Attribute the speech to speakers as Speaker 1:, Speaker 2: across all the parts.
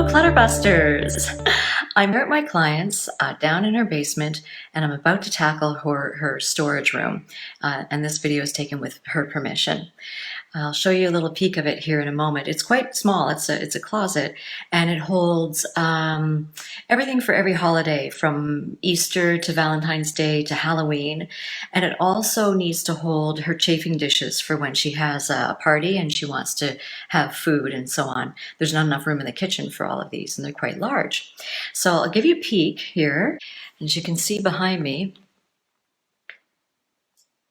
Speaker 1: Clutterbusters! I'm here at my client's down in her basement, and I'm about to tackle her storage room. And this video is taken with her permission. I'll show you a little peek of it here in a moment. It's quite small. It's a closet, and it holds everything for every holiday, from Easter to Valentine's Day to Halloween. And it also needs to hold her chafing dishes for when she has a party and she wants to have food and so on. There's not enough room in the kitchen for all of these, and they're quite large. So I'll give you a peek here. As you can see behind me,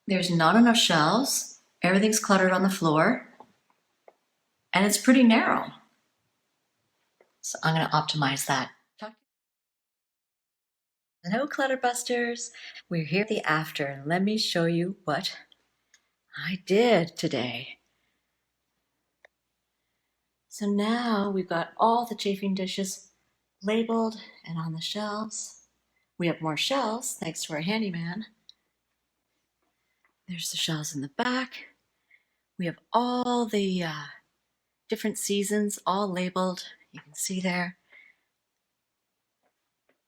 Speaker 1: there's not enough shelves. Everything's cluttered on the floor, and it's pretty narrow. So I'm going to optimize that. Hello, Clutterbusters. We're here at the after, and let me show you what I did today. So now we've got all the chafing dishes labeled and on the shelves. We have more shelves thanks to our handyman. There's the shelves in the back. We have all the different seasons all labeled. You can see there.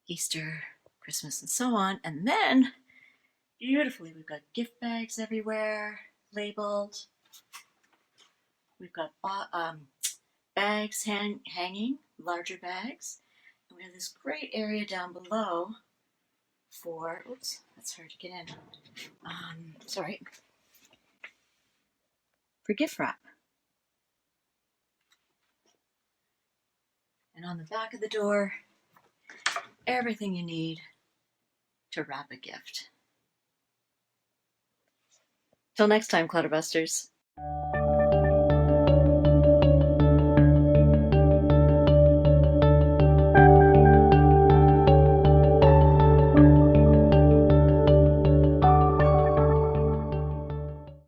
Speaker 1: Easter, Christmas, and so on. And then, beautifully, we've got gift bags everywhere labeled. We've got bags hanging, larger bags. And we have this great area down below for, oops, that's hard to get in. Sorry. For gift wrap. And on the back of the door, everything you need to wrap a gift. Till next time, Clutterbusters.